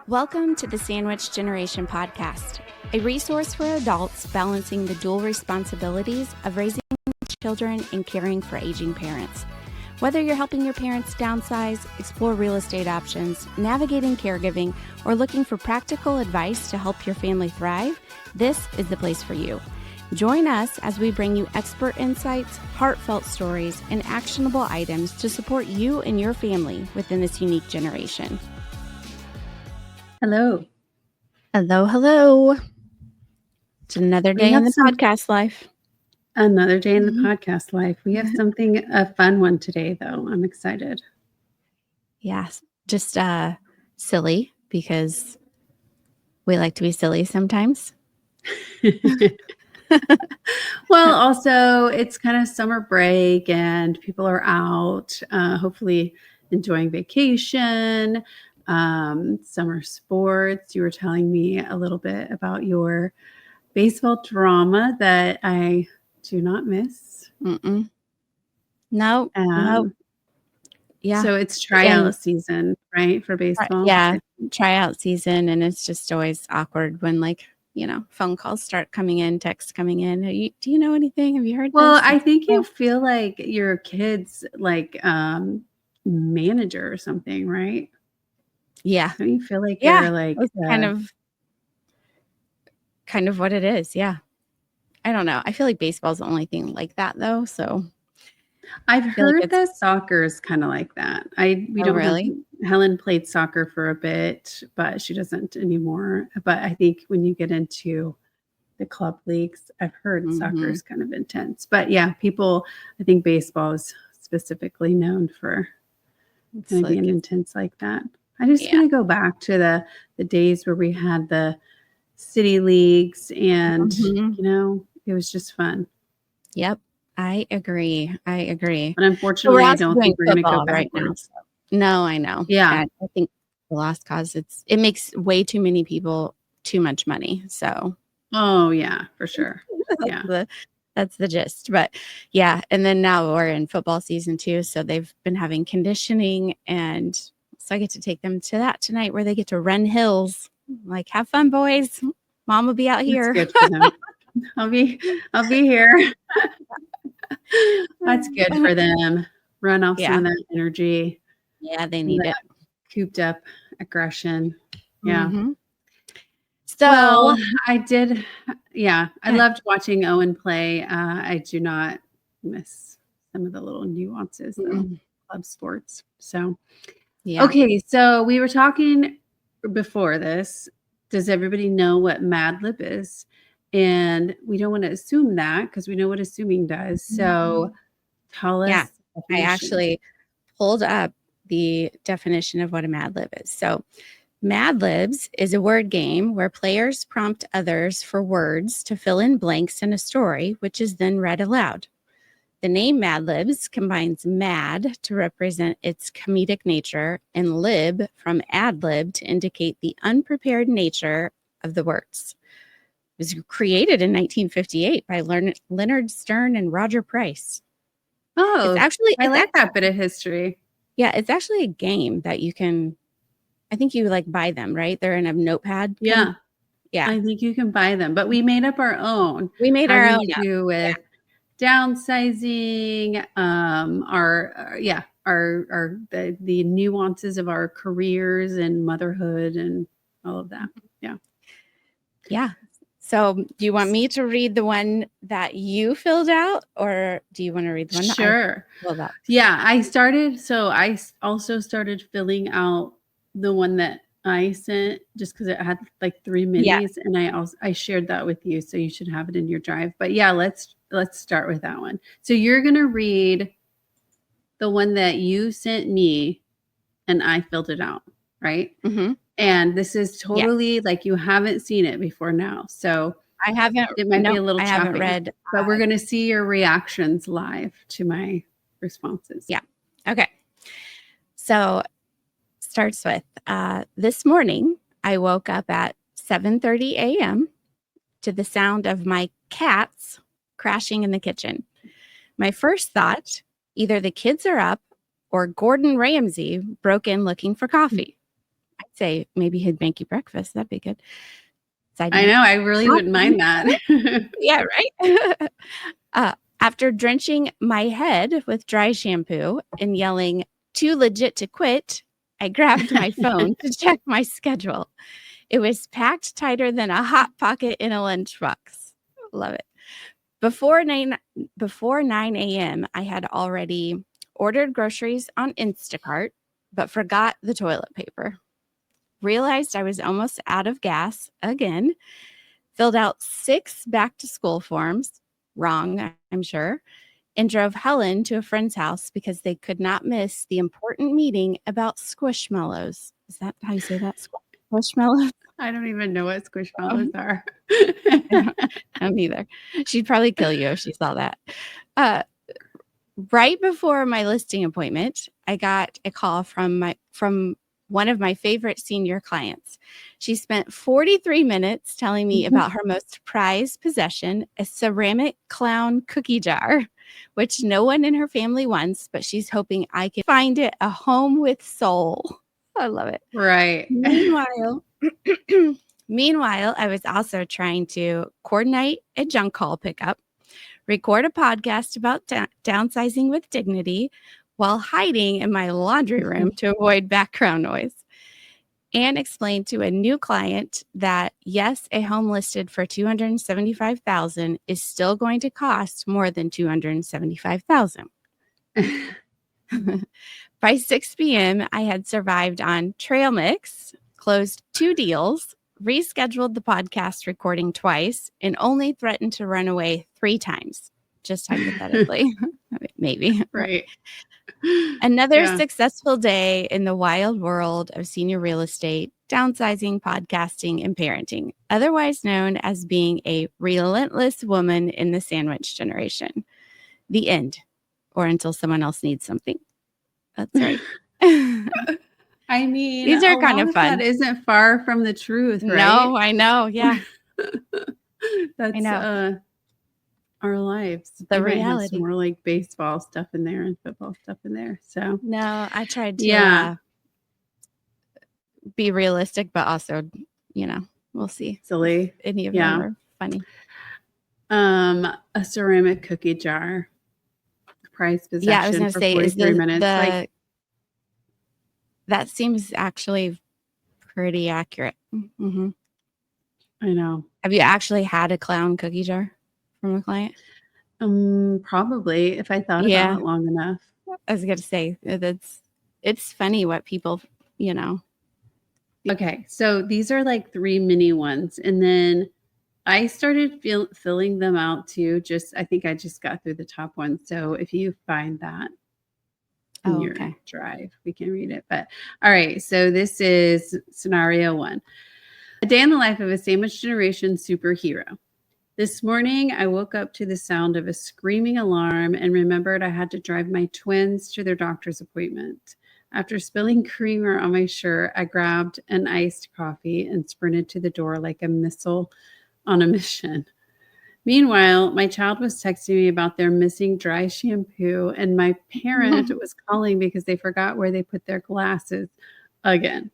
Welcome to the Sandwich Generation podcast, a resource for adults balancing the dual responsibilities of raising children and caring for aging parents. Whether you're helping your parents downsize, explore real estate options, navigating caregiving, or looking for practical advice to help your family thrive, this is the place for you. Join us as we bring you expert insights, heartfelt stories, and actionable items to support you and your family within this unique generation. Hello. Hello, hello. It's another day in the podcast life. Another day in the podcast life. We have something, a fun one today, though. I'm excited. Yes, just silly because we like to be silly sometimes. Well, also, it's kind of summer break and people are out, hopefully enjoying vacation. Summer sports. You were telling me a little bit about your baseball drama that I do not miss. No. Yeah. So it's tryout season, right, for baseball? Yeah, tryout season, and it's just always awkward when, phone calls start coming in, texts coming in. Do you know anything? Have you heard? Well, this? I think you feel like your kid's manager or something, right? Yeah. Don't you feel like you're like kind of what it is? Yeah. I don't know. I feel like baseball's the only thing like that, though. So I've heard that soccer is kind of like that. Helen played soccer for a bit, but she doesn't anymore. But I think when you get into the club leagues, I've heard soccer is kind of intense. But yeah, I think baseball is specifically known for being intense like that. I just want to go back to the days where we had the city leagues and, it was just fun. Yep. I agree. But unfortunately, I don't think we're going to go back right now. No, I know. Yeah. I think the lost cause, it makes way too many people too much money. So. Oh, yeah, for sure. Yeah. That's the gist. But yeah. And then now we're in football season too. So they've been having conditioning, and so I get to take them to that tonight where they get to run hills. Like, have fun, boys. Mom will be out here. That's good for them. I'll be here. That's good for them. Run off some of that energy. Yeah, they need it. Cooped up aggression. Yeah. Mm-hmm. So I did. Yeah. I loved watching Owen play. I do not miss some of the little nuances of club sports. So, yeah. Okay. So we were talking before this. Does everybody know what Mad Lib is? And we don't want to assume that because we know what assuming does. So tell us. Yeah, I actually pulled up the definition of what a Mad Lib is. So Mad Libs is a word game where players prompt others for words to fill in blanks in a story, which is then read aloud. The name Mad Libs combines mad to represent its comedic nature and lib from ad lib to indicate the unprepared nature of the words. It was created in 1958 by Leonard Stern and Roger Price. Oh, I like that bit of history. Yeah, it's actually a game that you can, I think you buy them, right? They're in a notepad. Yeah. Yeah. I think you can buy them, but we made up our own. We made our own. To do with downsizing, the nuances of our careers and motherhood and all of that. Yeah. Yeah. So do you want me to read the one that you filled out, or do you want to read the one that I filled out? Yeah, I also started filling out the one that I sent just because it had 3 minis, and I shared that with you, so you should have it in your drive. But yeah, let's start with that one. So you're gonna read the one that you sent me, and I filled it out, right? Mm-hmm. And this is totally you haven't seen it before now. So I haven't. It might be a little choppy. I haven't read. But we're going to see your reactions live to my responses. Yeah. Okay. So starts with, this morning, I woke up at 7:30 a.m. to the sound of my cats crashing in the kitchen. My first thought, either the kids are up or Gordon Ramsay broke in looking for coffee. I say maybe he'd make you breakfast. That'd be good. I know. I really wouldn't mind that. Yeah, right? After drenching my head with dry shampoo and yelling, "Too legit to quit," I grabbed my phone to check my schedule. It was packed tighter than a Hot Pocket in a lunchbox. Love it. Before 9 a.m., I had already ordered groceries on Instacart, but forgot the toilet paper. Realized I was almost out of gas again. Filled out 6 back-to-school forms. Wrong, I'm sure. And drove Helen to a friend's house because they could not miss the important meeting about squishmallows. Is that how you say that? Squishmallows? I don't even know what squishmallows are. No, neither. She'd probably kill you if she saw that. Right before my listing appointment, I got a call from one of my favorite senior clients. She spent 43 minutes telling me about her most prized possession, a ceramic clown cookie jar, which no one in her family wants, but she's hoping I can find it a home with soul. I love it. Right. Meanwhile, I was also trying to coordinate a junk haul pickup, record a podcast about downsizing with dignity while hiding in my laundry room to avoid background noise, and explain to a new client that, yes, a home listed for $275,000 is still going to cost more than $275,000. By 6 p.m., I had survived on trail mix, closed 2 deals, rescheduled the podcast recording twice, and only threatened to run away 3 times, just hypothetically. Maybe. Right. Another successful day in the wild world of senior real estate, downsizing, podcasting, and parenting, otherwise known as being a relentless woman in the sandwich generation. The end, or until someone else needs something. That's right. I mean, these are kind of fun. That isn't far from the truth, right? No, I know. Yeah. That's I know. Our lives. The reality. More like baseball stuff in there and football stuff in there. So no, I tried to be realistic, but also, we'll see. Silly. Any of them are funny. A ceramic cookie jar. Prized possession. Yeah, I was going to say, is 43 minutes. That seems actually pretty accurate. Mm-hmm. I know. Have you actually had a clown cookie jar from a client? Probably, if I thought about it long enough. I was going to say, it's funny what people, Okay, so these are like 3 mini ones. And then I started filling them out too. I think I just got through the top one. So if you find that in your drive, we can read it. But all right, so this is scenario 1. A day in the life of a sandwich generation superhero. This morning, I woke up to the sound of a screaming alarm and remembered I had to drive my twins to their doctor's appointment. After spilling creamer on my shirt, I grabbed an iced coffee and sprinted to the door like a missile on a mission. Meanwhile, my child was texting me about their missing dry shampoo, and my parent was calling because they forgot where they put their glasses again.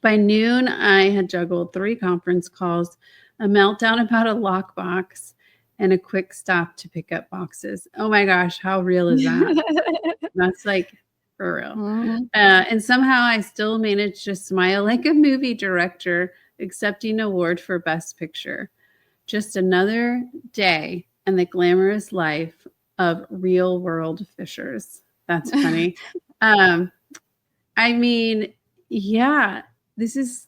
By noon, I had juggled 3 conference calls, a meltdown about a lockbox, and a quick stop to pick up boxes. Oh my gosh, how real is that? That's like for real. Mm-hmm. And somehow I still managed to smile like a movie director accepting an award for Best Picture. Just another day in the glamorous life of real world fishers. That's funny. I mean, yeah, this is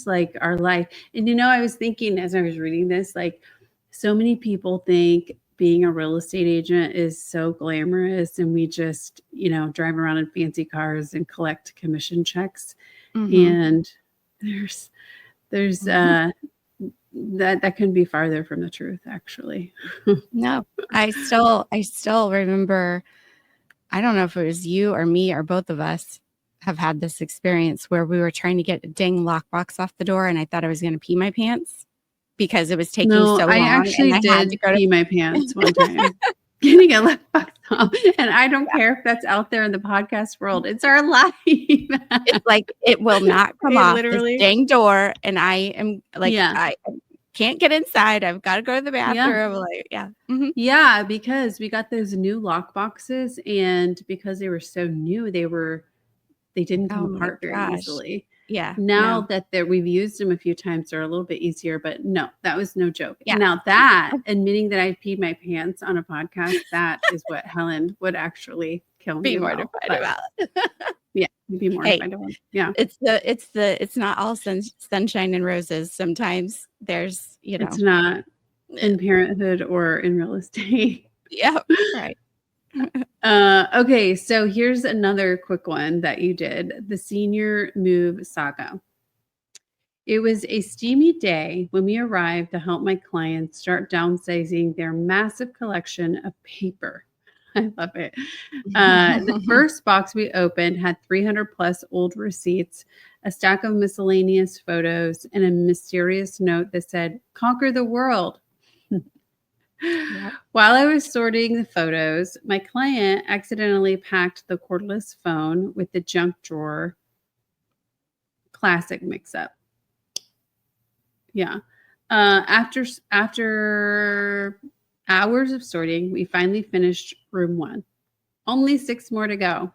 like our life. And I was thinking as I was reading this, like so many people think being a real estate agent is so glamorous and we just, drive around in fancy cars and collect commission checks. Mm-hmm. And there's that couldn't be farther from the truth, actually. No, I still remember, I don't know if it was you or me or both of us have had this experience where we were trying to get a dang lockbox off the door and I thought I was going to pee my pants because it was taking so long. I actually did pee my pants one time. getting a lockbox off. And I don't care if that's out there in the podcast world. It's our life. It's like it will not come off this dang door, and I am like, I can't get inside. I've got to go to the bathroom. Like, yeah, because we got those new lock boxes, and because they were so new, they didn't come apart very easily. Yeah. Now that we've used them a few times, they're a little bit easier, but no, that was no joke. Yeah. Now that admitting that I peed my pants on a podcast, that is what Helen would actually kill me. Be mortified about. Yeah, be mortified about. Yeah. It's not all sunshine and roses. Sometimes there's, it's not in parenthood or in real estate. Yeah, right. Okay, so here's another quick one that you did, the senior move saga. It was a steamy day when we arrived to help my clients start downsizing their massive collection of paper. I love it. The first box we opened had 300 plus old receipts, a stack of miscellaneous photos, and a mysterious note that said, "Conquer the world." Yeah. While I was sorting the photos, my client accidentally packed the cordless phone with the junk drawer. Classic mix-up. Yeah. After hours of sorting, we finally finished room 1. Only 6 more to go.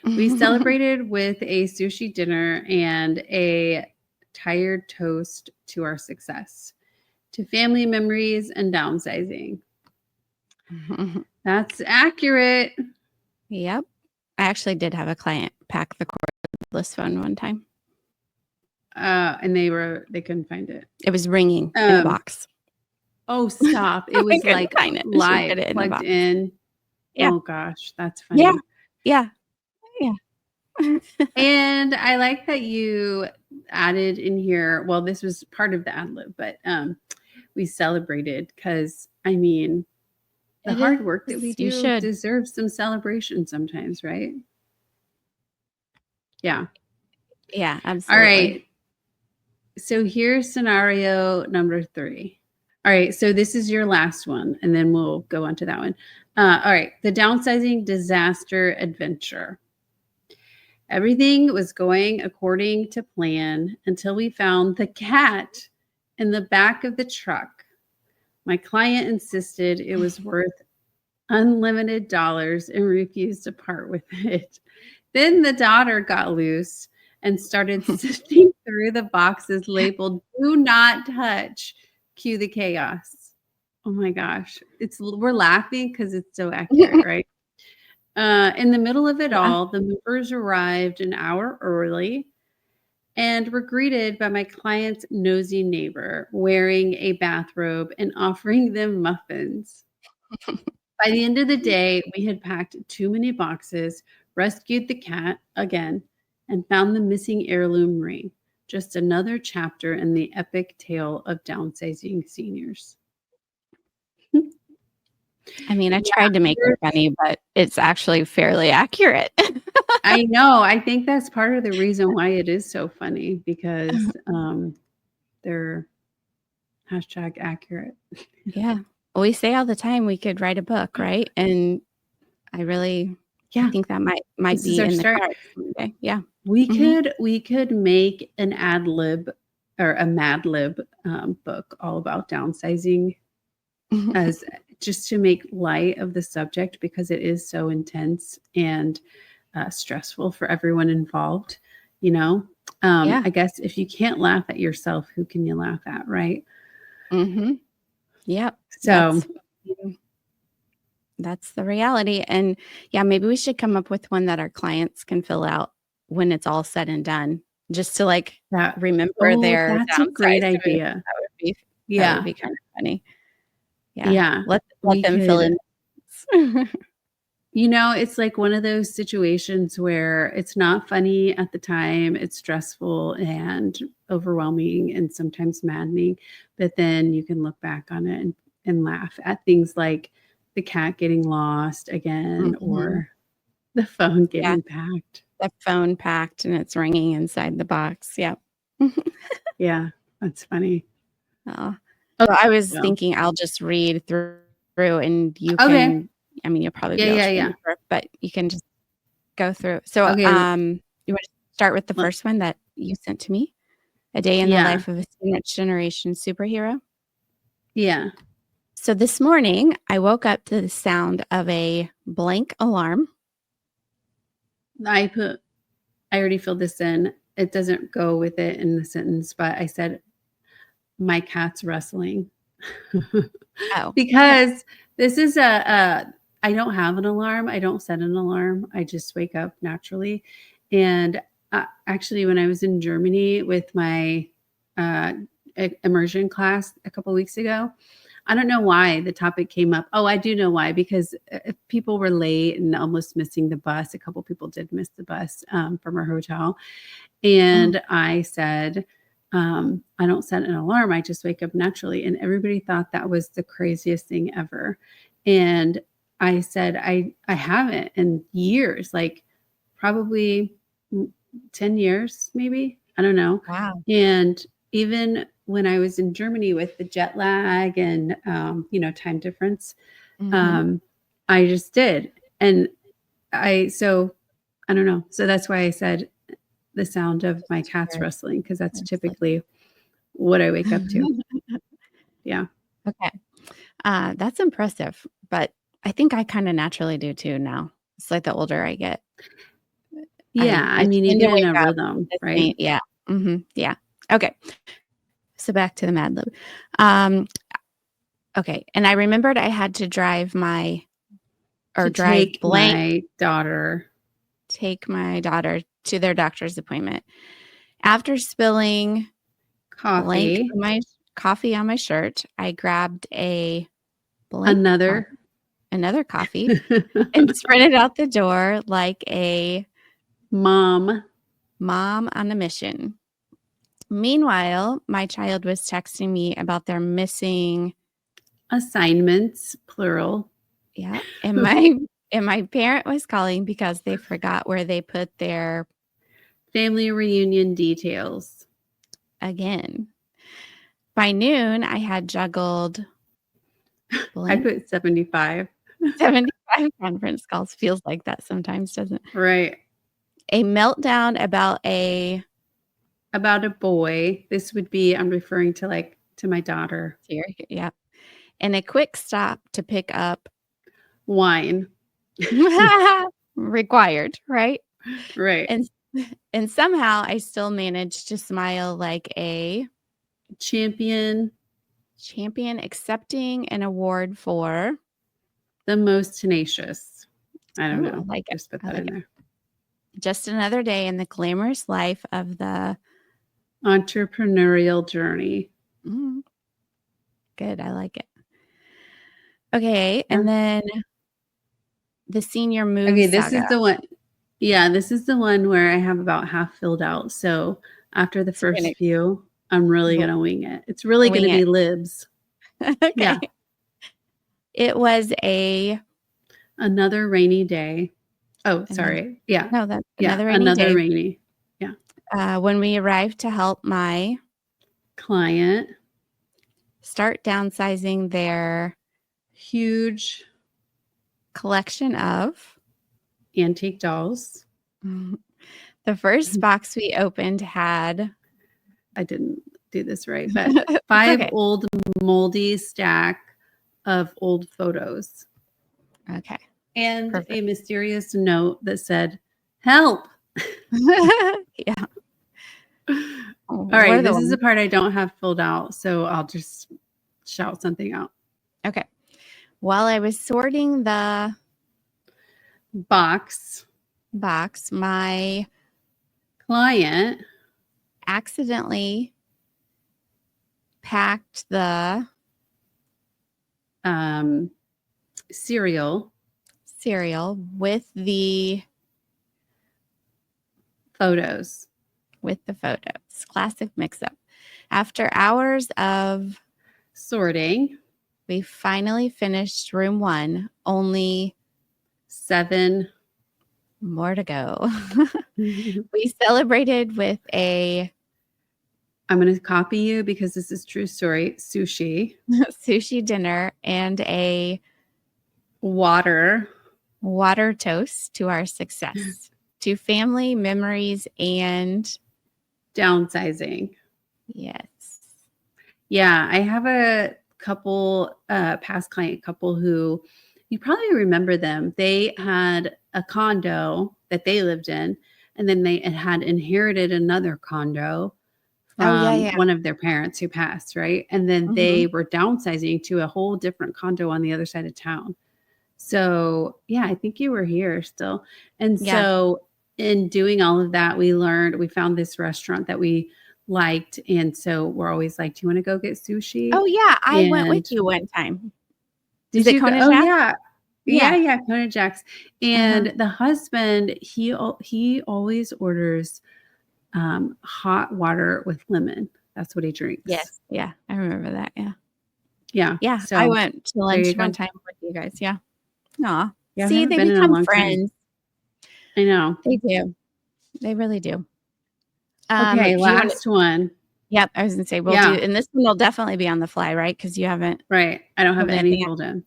We celebrated with a sushi dinner and a tired toast to our success. To family memories and downsizing. That's accurate. Yep. I actually did have a client pack the cordless phone one time. And they couldn't find it. It was ringing in a box. Oh, stop. It was like live, plugged in. Yeah. Oh gosh, that's funny. Yeah. And I like that you added in here, well, this was part of the ad lib, but we celebrated because, I mean, the hard work that we do deserves some celebration sometimes, right? Yeah. Yeah, absolutely. All right. So here's scenario number 3. All right. So this is your last one, and then we'll go on to that one. All right. The downsizing disaster adventure. Everything was going according to plan until we found the cat in the back of the truck. My client insisted it was worth unlimited dollars and refused to part with it. Then the daughter got loose and started sifting through the boxes labeled "Do not touch." Cue the chaos. Oh my gosh. We're laughing because it's so accurate, right? In the middle of it all, the movers arrived an hour early and were greeted by my client's nosy neighbor wearing a bathrobe and offering them muffins. By the end of the day, we had packed too many boxes, rescued the cat again, and found the missing heirloom ring. Just another chapter in the epic tale of downsizing seniors. I mean, I tried to make it funny, but it's actually fairly accurate. I know. I think that's part of the reason why it is so funny, because they're #accurate. Yeah. Well, we say all the time we could write a book, right? And I really think that might be in the cards someday. Yeah. We could make an ad lib or a Mad Lib book all about downsizing, as just to make light of the subject, because it is so intense and stressful for everyone involved. I guess if you can't laugh at yourself, who can you laugh at, right? Yeah. So that's the reality. And maybe we should come up with one that our clients can fill out when it's all said and done, just to remember their. That's a great idea. That would be kind of funny. Yeah. Let them fill in. It's like one of those situations where it's not funny at the time. It's stressful and overwhelming and sometimes maddening. But then you can look back on it and laugh at things like the cat getting lost again, or the phone getting packed. The phone packed and it's ringing inside the box. Yeah. Yeah, that's funny. Oh, I was thinking I'll just read through through and you can, I mean, you'll probably be able to remember, but you can just go through. So, you want to start with the first one that you sent to me? A day in the life of a next generation superhero? Yeah. So this morning, I woke up to the sound of a blank alarm. I already filled this in. It doesn't go with it in the sentence, but I said, my cat's wrestling. Because this is I don't have an alarm. I don't set an alarm. I just wake up naturally. And actually, when I was in Germany with my immersion class a couple of weeks ago, I don't know why the topic came up. Oh, I do know why, because people were late and almost missing the bus. A couple people did miss the bus from our hotel. And I said, I don't set an alarm. I just wake up naturally. And everybody thought that was the craziest thing ever. And I said, I haven't in years, like probably 10 years, maybe. I don't know. Wow. And even when I was in Germany with the jet lag and, time difference, I just did. And so I don't know. So that's why I said the sound of my cat's wrestling, because that's typically what I wake up to. Yeah. Okay. That's impressive, but I think I kind of naturally do too now. It's like the older I get. Yeah. I mean, you get in a rhythm, right? Yeah. Yeah. Okay. So back to the Mad Lib. Okay. And I remembered I had to drive my daughter to their doctor's appointment. After spilling coffee on my shirt, I grabbed another coffee and sprinted out the door like a mom on a mission. Meanwhile, my child was texting me about their missing assignments, plural. Yeah. And my parent was calling because they forgot where they put their family reunion details. Again. By noon, I had juggled I put 75. 75 conference calls. Feels like that sometimes, doesn't it? Right. A meltdown about a boy. This would be, I'm referring to my daughter. Yeah. And a quick stop to pick up wine. Required, right? Right. And somehow I still managed to smile like a champion accepting an award for the most tenacious. I don't know. Like just put that in there. Just another day in the glamorous life of the entrepreneurial journey. Good. I like it. Okay. And then the senior move. Okay. This is the one. Yeah. This is the one where I have about half filled out. So after the first few, I'm really going to wing it. It's really going to be libs. Okay. Yeah. It was another rainy day. Oh, sorry. Yeah. No, that's another rainy. Yeah. When we arrived to help my client start downsizing their huge collection of antique dolls. The first box we opened had, I didn't do this right, but 5 old moldy stack of old photos. Okay. And a mysterious note that said, help. Yeah. All right. This is the part I don't have filled out, so I'll just shout something out. Okay. While I was sorting the box, my client accidentally packed the cereal with the photos. Classic mix-up. After hours of sorting, we finally finished room 1. Only 7 more to go. We celebrated with a I'm going to copy you because this is true story. Sushi. Sushi dinner and a water toast to our success, to family, memories, and downsizing. Yes. Yeah, I have a couple, past client couple who you probably remember them. They had a condo that they lived in, and then they had inherited another condo from one of their parents who passed, right? And then they were downsizing to a whole different condo on the other side of town. So, yeah, I think you were here still. And so in doing all of that, we found this restaurant that we liked. And so we're always like, do you want to go get sushi? Oh, yeah. I went with you one time. Did you go? Oh, yeah. Yeah. Kona Jack's. And the husband, he always orders hot water with lemon. That's what he drinks. Yes. Yeah. I remember that. Yeah. Yeah. Yeah. So I went to lunch one time with you guys. Yeah. Aw. Yeah, see, they become friends. I know. They do. They really do. Okay, last one. Yep. I was going to say, we'll do, and this one will definitely be on the fly, right? Because you haven't. Right. I don't have any filled in.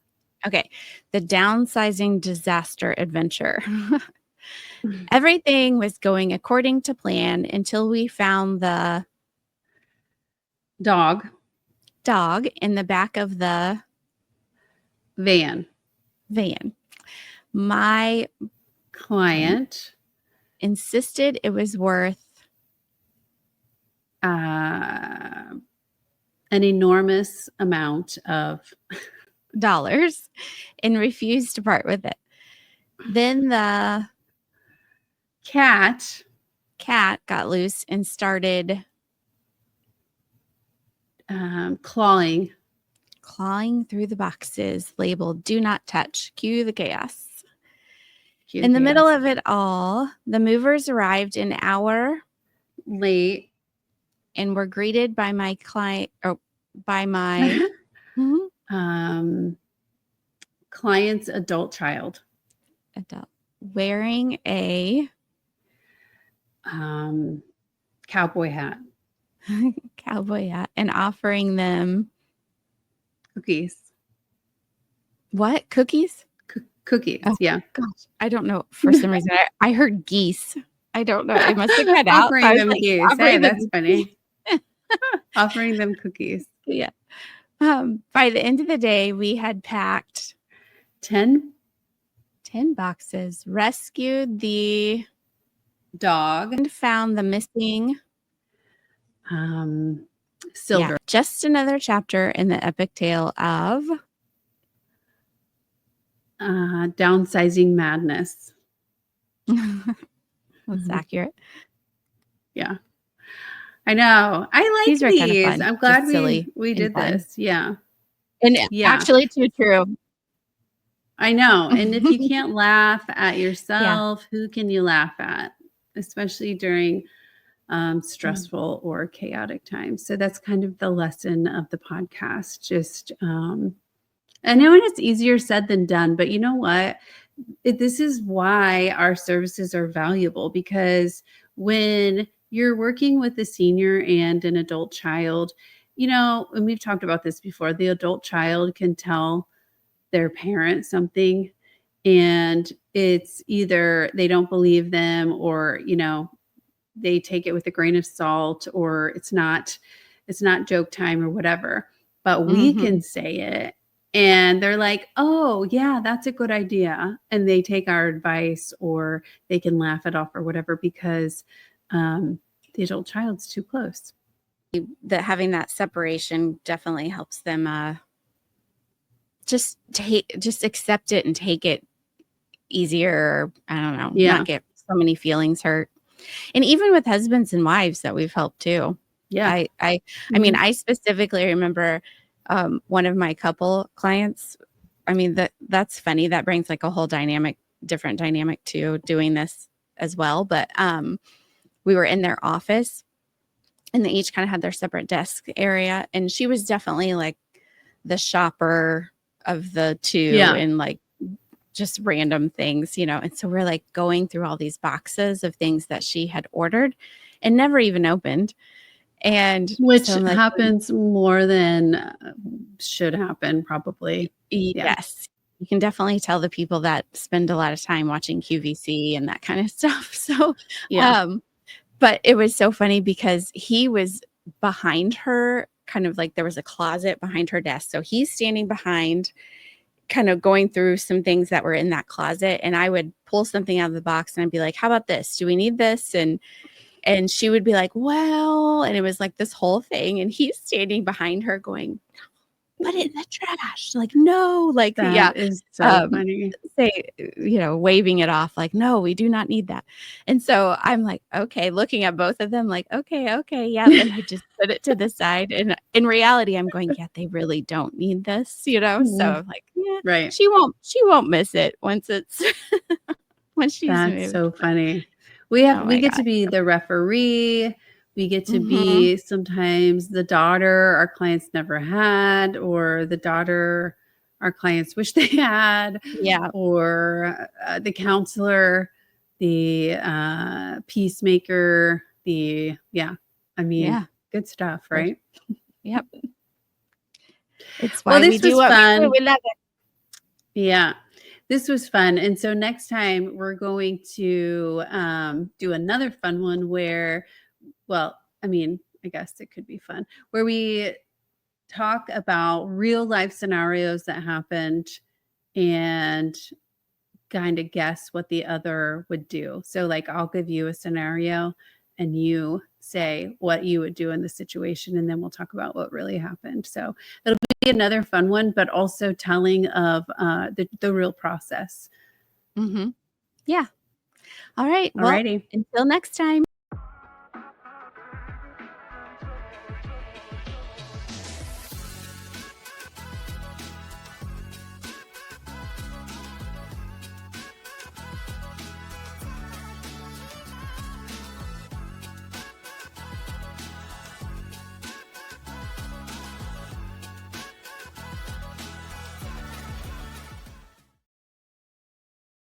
Okay. The downsizing disaster adventure. Everything was going according to plan until we found the dog in the back of the van. My client insisted it was worth an enormous amount of dollars and refused to part with it. Then the cat got loose and started clawing through the boxes labeled "Do not touch." Cue the chaos. In the middle of it all, the movers arrived an hour late and were greeted by my client, or by my client's adult child, wearing a cowboy hat, and offering them cookies. What? Cookies? Cookies. Oh, yeah. Gosh, I don't know. For some reason, I heard geese. I don't know. It must have cut out. Offering them geese. Hey, that's funny. Offering them cookies. Yeah. By the end of the day, we had packed 10 boxes, rescued the dog, and found the missing silver. Yeah, just another chapter in the epic tale of downsizing madness. That's accurate. Yeah. I know. I like these. Kind of fun. I'm glad we did this. Yeah. And actually too true. I know. And if you can't laugh at yourself, who can you laugh at? Especially during stressful or chaotic times. So that's kind of the lesson of the podcast. Just I know it's easier said than done, but you know what? This is why our services are valuable, because when you're working with a senior and an adult child, and we've talked about this before, the adult child can tell their parent something and it's either they don't believe them or, they take it with a grain of salt, or it's not joke time or whatever, but we can say it. And they're like, oh, yeah, that's a good idea. And they take our advice, or they can laugh it off or whatever, because the adult child's too close. Having that separation definitely helps them just accept it and take it easier. I don't know. Yeah. Not get so many feelings hurt. And even with husbands and wives that we've helped too. Yeah. I mean, I specifically remember one of my couple clients. I mean, that's funny. That brings like a whole different dynamic to doing this as well. But we were in their office and they each kind of had their separate desk area. And she was definitely like the shopper of the two, and like just random things, And so we're like going through all these boxes of things that she had ordered and never even opened. And which happens more than should happen, probably. Yes. You can definitely tell the people that spend a lot of time watching QVC and that kind of stuff. So, but it was so funny because he was behind her, kind of like there was a closet behind her desk. So he's standing behind, kind of going through some things that were in that closet. And I would pull something out of the box and I'd be like, how about this? Do we need this? And she would be like, well, and it was like this whole thing. And he's standing behind her going, put it in the trash. Like, no, like, that is so funny. Waving it off like, no, we do not need that. And so I'm like, okay, looking at both of them like, okay. Yeah. And I just put it to the side. And in reality, I'm going, yeah, they really don't need this, So I'm like, yeah, right. She won't miss it once it's when she's That's moved. so funny. We get to be the referee. We get to be sometimes the daughter our clients never had, or the daughter our clients wish they had. Yeah. Or the counselor, the peacemaker, good stuff, right? Yep. It's why we do what we do. We love it. Yeah. This was fun. And so next time we're going to do another fun one where, I guess it could be fun, where we talk about real life scenarios that happened and kind of guess what the other would do. So like I'll give you a scenario and you say what you would do in the situation, and then we'll talk about what really happened. So it'll be another fun one, but also telling of the real process. Yeah. All right. Well, until next time.